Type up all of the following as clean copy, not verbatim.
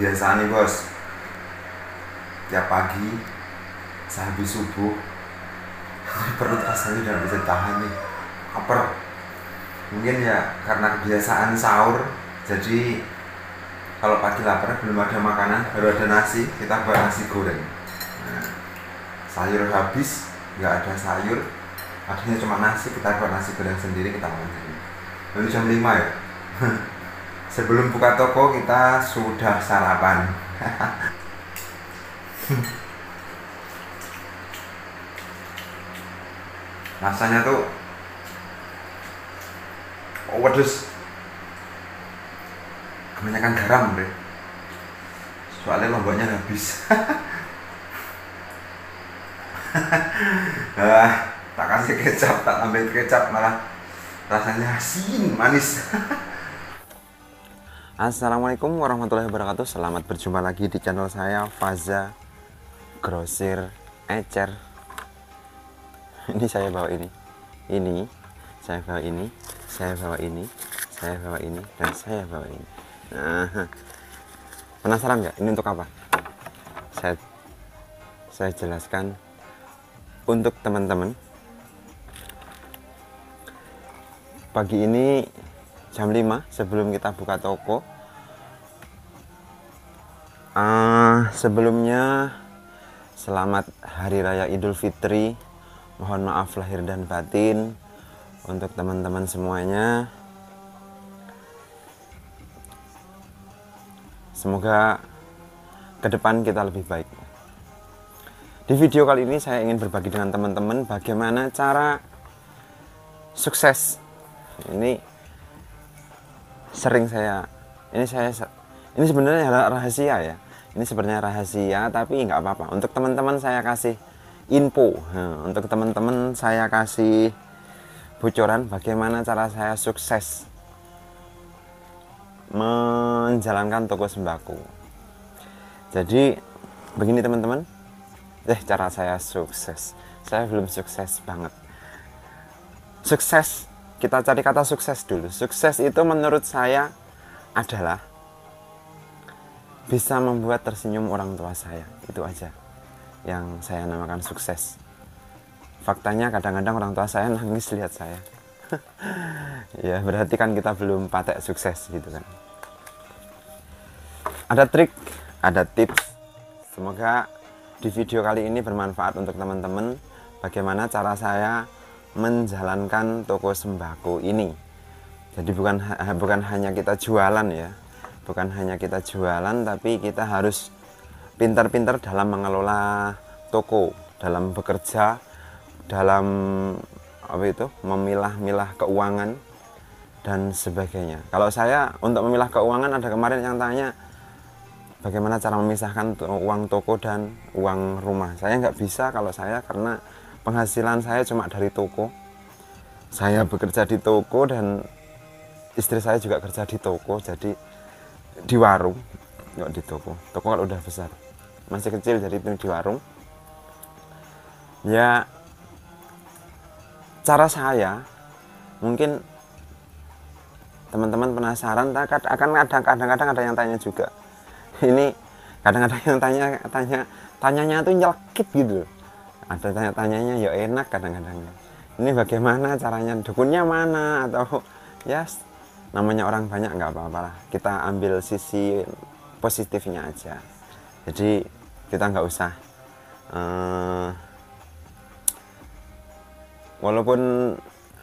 kebiasaan nih bos, tiap pagi sehabis subuh perut rasanya udah bisa tahan nih, lapar. Mungkin ya karena kebiasaan sahur, jadi kalau pagi lapar belum ada makanan, baru ada nasi, kita buat nasi goreng. Nah, sayur habis, nggak ada sayur, adanya cuma nasi, kita buat nasi goreng sendiri, kita makan. Lalu jam 5 ya. Sebelum buka toko kita sudah sarapan. Rasanya tuh pedes, kebanyakan garam deh. Soalnya lomboknya habis. Tak kasih kecap, tak tambahin kecap, malah rasanya asin manis. Assalamualaikum warahmatullahi wabarakatuh. Selamat berjumpa lagi di channel saya, Faza Grosir Ecer. Ini saya bawa ini, saya bawa ini, saya bawa ini, saya bawa ini, dan saya bawa ini. Nah, penasaran nggak ini untuk apa? Saya jelaskan untuk teman-teman. Pagi ini jam 5 sebelum kita buka toko. Sebelumnya selamat Hari Raya Idul Fitri. Mohon maaf lahir dan batin untuk teman-teman semuanya. Semoga ke depan kita lebih baik. Di video kali ini saya ingin berbagi dengan teman-teman bagaimana cara sukses. Ini sebenarnya rahasia ya. Ini sebenarnya rahasia, tapi nggak apa-apa. Untuk teman-teman saya kasih info. Untuk teman-teman saya kasih bocoran bagaimana cara saya sukses menjalankan toko sembako. Jadi begini teman-teman, cara saya sukses. Saya belum sukses banget. Sukses, kita cari kata sukses dulu. Sukses itu menurut saya adalah bisa membuat tersenyum orang tua saya. Itu aja yang saya namakan sukses. Faktanya kadang-kadang orang tua saya nangis lihat saya. Ya berarti kan kita belum patek sukses gitu kan. Ada trik, ada tips. Semoga di video kali ini bermanfaat untuk teman-teman bagaimana cara saya menjalankan toko sembako ini. Jadi bukan hanya kita jualan ya. Bukan hanya kita jualan, tapi kita harus pintar-pintar dalam mengelola toko, dalam bekerja, dalam memilah-milah keuangan dan sebagainya. Kalau saya untuk memilah keuangan, ada kemarin yang tanya bagaimana cara memisahkan uang toko dan uang rumah. Saya nggak bisa kalau saya, karena penghasilan saya cuma dari toko. Saya bekerja di toko dan istri saya juga kerja di toko, jadi di warung, nggak di toko. Toko kalau udah besar, masih kecil jadi itu di warung. Ya, cara saya mungkin teman-teman penasaran, kadang-kadang ada yang tanya juga. Ini kadang-kadang yang tanyanya tuh nyelkit gitu. Ada tanyanya ya enak kadang-kadang. Ini bagaimana caranya, dukunnya mana, atau ya namanya orang banyak nggak apa-apa lah. Kita ambil sisi positifnya aja. Jadi kita nggak usah walaupun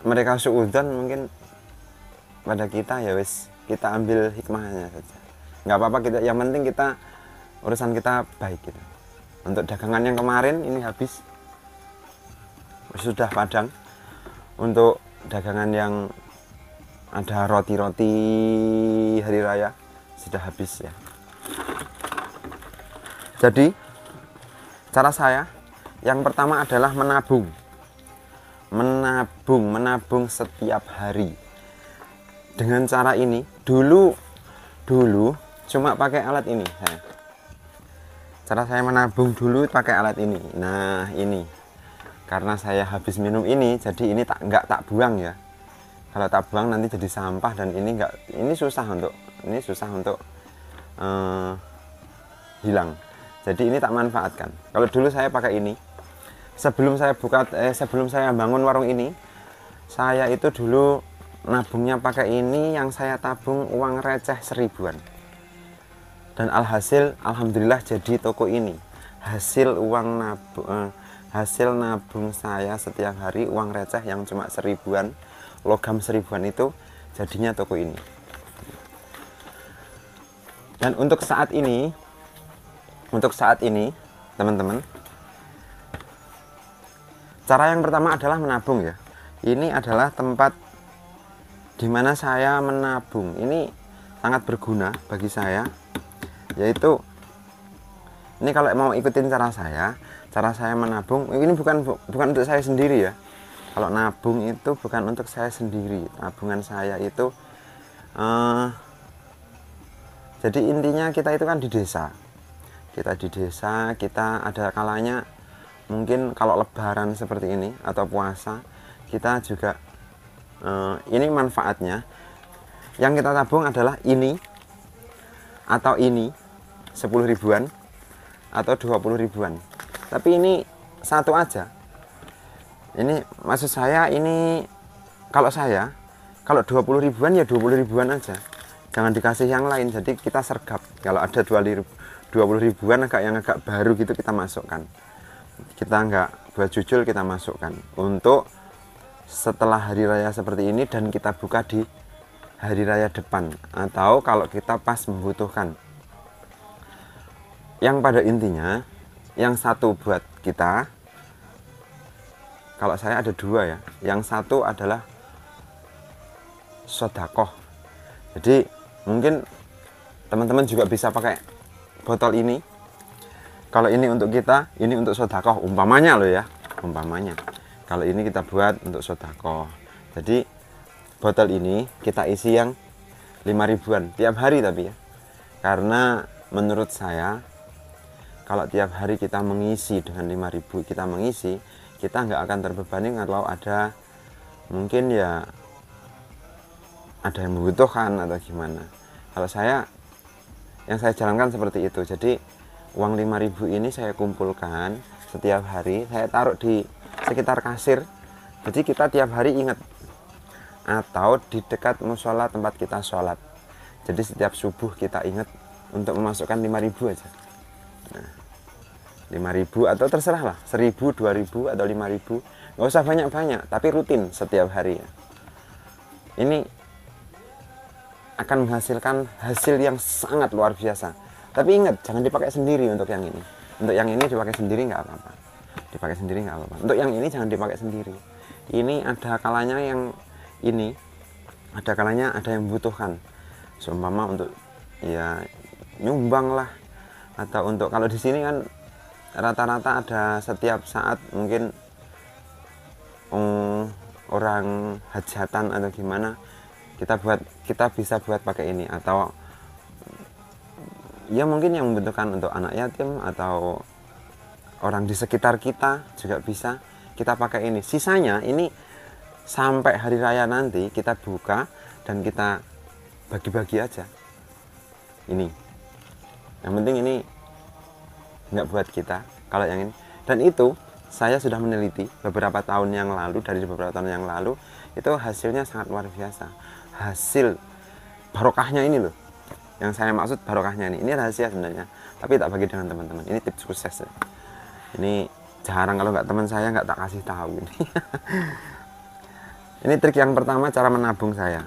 mereka suudzon mungkin pada kita, ya wis kita ambil hikmahnya saja. Nggak apa-apa, kita yang penting kita urusan kita baik gitu. Untuk dagangan yang kemarin ini habis, sudah padang. Untuk dagangan yang ada roti-roti hari raya sudah habis ya. Jadi cara saya yang pertama adalah menabung setiap hari. Dengan cara ini dulu cuma pakai alat ini saya. Cara saya menabung dulu pakai alat ini. Nah ini karena saya habis minum ini, jadi ini nggak tak buang ya. Kalau tak buang nanti jadi sampah, dan ini susah untuk hilang. Jadi ini tak manfaatkan. Kalau dulu saya pakai ini, sebelum saya bangun warung ini, saya itu dulu nabungnya pakai ini, yang saya tabung uang receh 1000-an. Dan alhasil alhamdulillah jadi toko ini. Hasil nabung saya setiap hari, uang receh yang cuma 1000-an, logam 1000-an itu jadinya toko ini. Dan untuk saat ini teman-teman, cara yang pertama adalah menabung ya. Ini adalah tempat dimana saya menabung. Ini sangat berguna bagi saya, yaitu ini kalau mau ikutin cara saya menabung, ini bukan untuk saya sendiri ya. Kalau nabung itu bukan untuk saya sendiri, tabungan saya itu jadi intinya kita itu kan di desa. Kita ada kalanya mungkin kalau lebaran seperti ini atau puasa, kita juga ini manfaatnya. Yang kita tabung adalah ini atau ini 10 ribuan atau 20 ribuan. Tapi ini satu aja. Ini maksud saya, ini kalau 20 ribuan ya 20 ribuan aja. Jangan dikasih yang lain, jadi kita sergap. Kalau ada 20 ribuan yang agak baru gitu, kita masukkan. Kita nggak buat jujur, kita masukkan untuk setelah hari raya seperti ini, dan kita buka di hari raya depan, atau kalau kita pas membutuhkan. Yang pada intinya, yang satu buat kita, kalau saya ada 2 ya. Yang satu adalah sedekah. Jadi mungkin teman-teman juga bisa pakai botol ini. Kalau ini untuk kita, ini untuk sedekah, umpamanya loh ya, umpamanya. Kalau ini kita buat untuk sedekah. Jadi botol ini kita isi yang 5 ribuan tiap hari, tapi ya, karena menurut saya kalau tiap hari kita mengisi dengan 5.000, kita nggak akan terbebani kalau ada mungkin ya ada yang membutuhkan atau gimana. Kalau yang saya jalankan seperti itu. Jadi uang 5.000 ini saya kumpulkan setiap hari, saya taruh di sekitar kasir. Jadi kita tiap hari ingat, atau di dekat musola tempat kita sholat. Jadi setiap subuh kita ingat untuk memasukkan 5.000 aja. Nah, 5.000 atau terserah lah, 1.000, 2.000 atau 5.000, nggak usah banyak-banyak, tapi rutin setiap hari ya. Ini akan menghasilkan hasil yang sangat luar biasa. Tapi ingat, jangan dipakai sendiri untuk yang ini. Untuk yang ini dipakai sendiri nggak apa-apa. Untuk yang ini jangan dipakai sendiri. Ini ada kalanya ada yang membutuhkan. Seumpama untuk ya nyumbang lah, atau untuk, kalau di sini kan rata-rata ada setiap saat mungkin orang hajatan atau gimana, kita bisa buat pakai ini. Atau ya mungkin yang membutuhkan untuk anak yatim atau orang di sekitar kita juga bisa kita pakai ini. Sisanya ini sampai hari raya nanti kita buka dan kita bagi-bagi aja. Ini yang penting, ini nggak buat kita kalau yang ini. Dan itu saya sudah meneliti beberapa tahun yang lalu, itu hasilnya sangat luar biasa. Hasil barokahnya ini loh, yang saya maksud barokahnya ini rahasia sebenarnya, tapi tak bagi dengan teman-teman. Ini tips sukses ya. Ini jarang kalau nggak teman saya nggak tak kasih tahu ini. Ini trik yang pertama, cara menabung saya.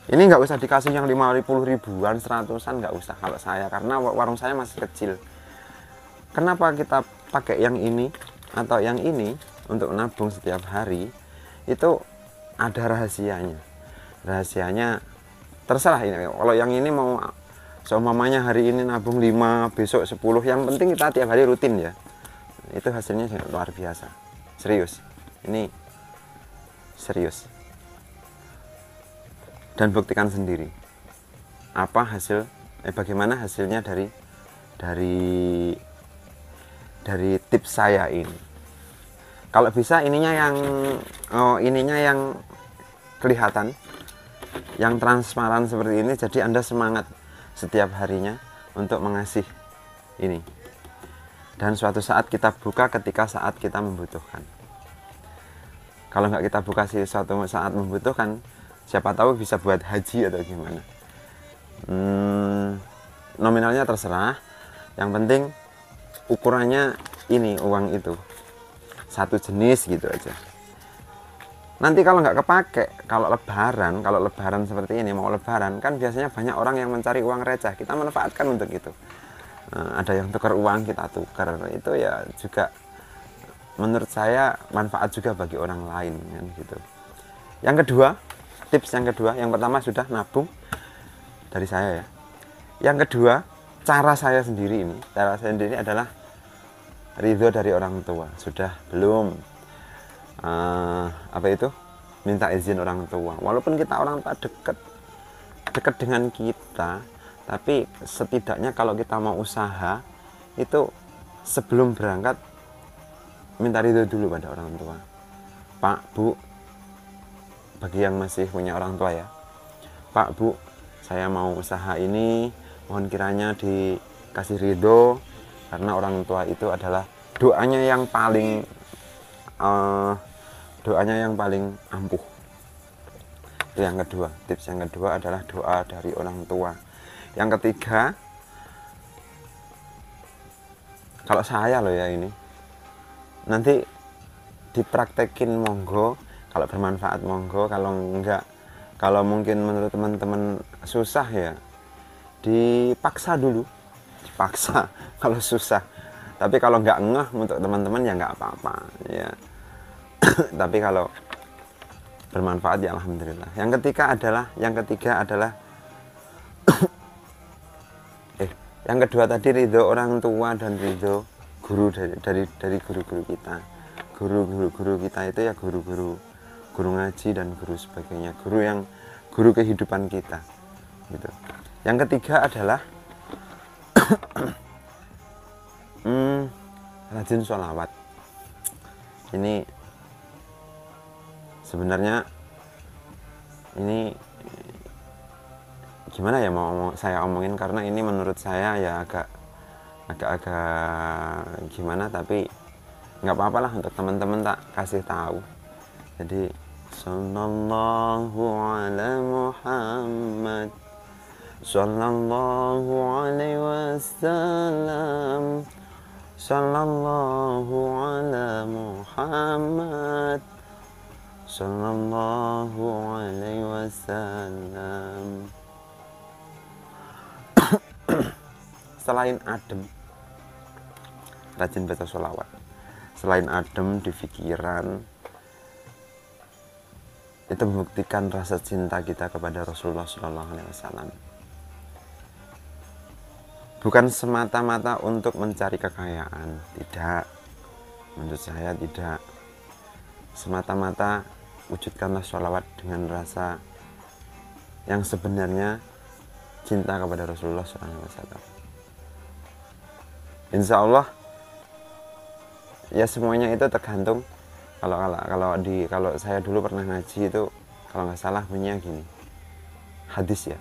Ini nggak usah dikasih yang 50 ribuan, 100-an, nggak usah kalau saya, karena warung saya masih kecil. Kenapa kita pakai yang ini atau yang ini untuk nabung setiap hari? Itu ada rahasianya. Rahasianya terserah ini. Kalau yang ini mau seumpamanya hari ini nabung 5, besok 10, yang penting kita tiap hari rutin ya. Itu hasilnya sangat luar biasa. Serius. Ini serius. Dan buktikan sendiri. Bagaimana hasilnya dari tips saya ini. Kalau bisa ininya yang kelihatan, yang transparan seperti ini, jadi Anda semangat setiap harinya untuk mengasih ini. Dan suatu saat kita buka ketika saat kita membutuhkan. Kalau nggak kita buka sih suatu saat membutuhkan, siapa tahu bisa buat haji atau gimana. Nominalnya terserah, yang penting ukurannya ini uang itu satu jenis gitu aja. Nanti kalau nggak kepake, kalau lebaran seperti ini, mau lebaran kan biasanya banyak orang yang mencari uang receh, kita manfaatkan untuk itu. Ada yang tukar uang, kita tukar, itu ya juga menurut saya manfaat juga bagi orang lain kan gitu. Yang kedua, tips yang kedua, yang pertama sudah nabung dari saya ya. Yang kedua, cara saya sendiri adalah ridho dari orang tua. Sudah belum minta izin orang tua, walaupun kita orang tua dekat dengan kita, tapi setidaknya kalau kita mau usaha itu sebelum berangkat minta ridho dulu pada orang tua. Pak, Bu, bagi yang masih punya orang tua ya, Pak, Bu, saya mau usaha ini, mohon kiranya dikasih ridho, karena orang tua itu adalah doanya yang paling ampuh. Itu yang kedua. Tips yang kedua adalah doa dari orang tua. Yang ketiga, kalau saya loh ya, ini nanti dipraktekin monggo, kalau bermanfaat monggo, kalau enggak, kalau mungkin menurut teman-teman susah ya dipaksa dulu, dipaksa kalau susah. Tapi kalau nggak ngeh untuk teman-teman ya nggak apa-apa ya. Tapi kalau bermanfaat ya alhamdulillah. Yang ketiga adalah yang kedua tadi ridho orang tua dan ridho guru dari guru-guru kita. Guru kita itu ya guru ngaji dan guru sebagainya, guru kehidupan kita gitu. Yang ketiga adalah rajin sholawat. Ini sebenarnya ini gimana ya mau saya omongin, karena ini menurut saya ya agak gimana, tapi nggak apa-apa lah untuk teman-teman tak kasih tahu. Jadi sallallahu ala Muhammad sallallahu alaihi wasallam sallallahu ala Muhammad sallallahu alaihi wasallam. Selain adem, rajin baca sholawat. Selain adem di pikiran, itu membuktikan rasa cinta kita kepada Rasulullah SAW. Bukan semata-mata untuk mencari kekayaan, tidak. Menurut saya tidak. Semata-mata wujudkanlah sholawat dengan rasa yang sebenarnya cinta kepada Rasulullah SAW. Insya Allah ya semuanya itu tergantung. Kalau saya dulu pernah ngaji itu, kalau nggak salah bunyinya gini, hadis ya,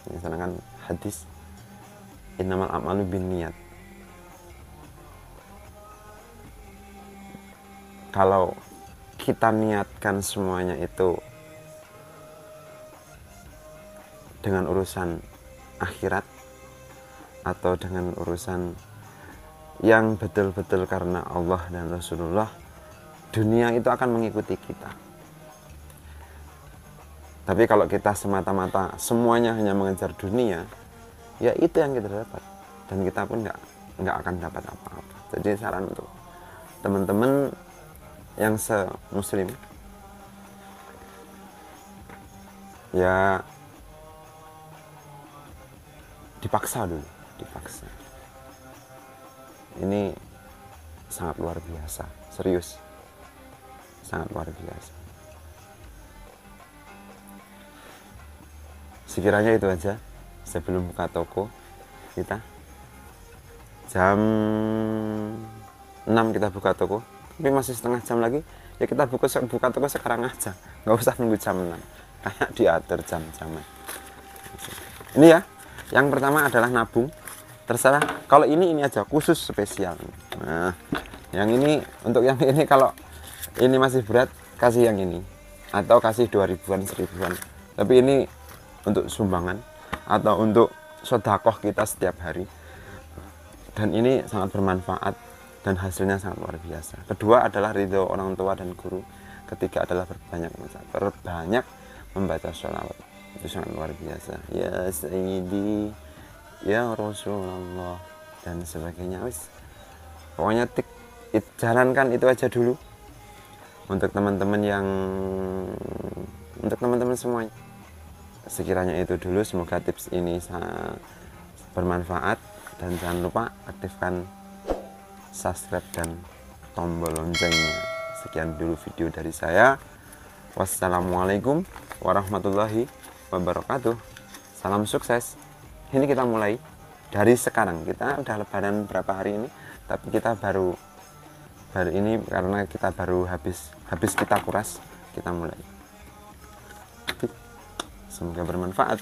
misalkan hadis innamal a'malu binniyat. Kalau kita niatkan semuanya itu dengan urusan akhirat atau dengan urusan yang betul-betul karena Allah dan Rasulullah, dunia itu akan mengikuti kita. Tapi kalau kita semata-mata semuanya hanya mengejar dunia, ya itu yang kita dapat, dan kita pun nggak akan dapat apa-apa. Jadi saran untuk teman-teman yang se-muslim, ya dipaksa dulu, dipaksa. Ini sangat luar biasa, serius, sangat luar biasa. Sekiranya itu aja sebelum buka toko kita. Jam 6 kita buka toko, tapi masih setengah jam lagi. Ya kita buka toko sekarang aja, nggak usah nunggu jam 6. Kayak diatur jam-jaman. Ini ya, yang pertama adalah nabung. terserah. Kalau ini aja khusus spesial. Nah, yang ini untuk yang ini, kalau ini masih berat kasih yang ini, atau kasih 2000-an 1000-an. Tapi ini untuk sumbangan atau untuk sedekah kita setiap hari, dan ini sangat bermanfaat dan hasilnya sangat luar biasa. Kedua adalah ridho orang tua dan guru. Ketiga adalah berbanyak membaca sholawat, itu sangat luar biasa. Ya Sayyidi, ya Rasulullah, dan sebagainya. Wis, pokoknya jalankan itu aja dulu untuk teman-teman semuanya. Sekiranya itu dulu, semoga tips ini bermanfaat, dan jangan lupa aktifkan subscribe dan tombol loncengnya. Sekian dulu video dari saya. Wassalamualaikum warahmatullahi wabarakatuh. Salam sukses. Ini kita mulai dari sekarang. Kita udah lebaran berapa hari ini, tapi kita baru ini karena kita baru habis kita kuras, kita mulai. Semoga bermanfaat.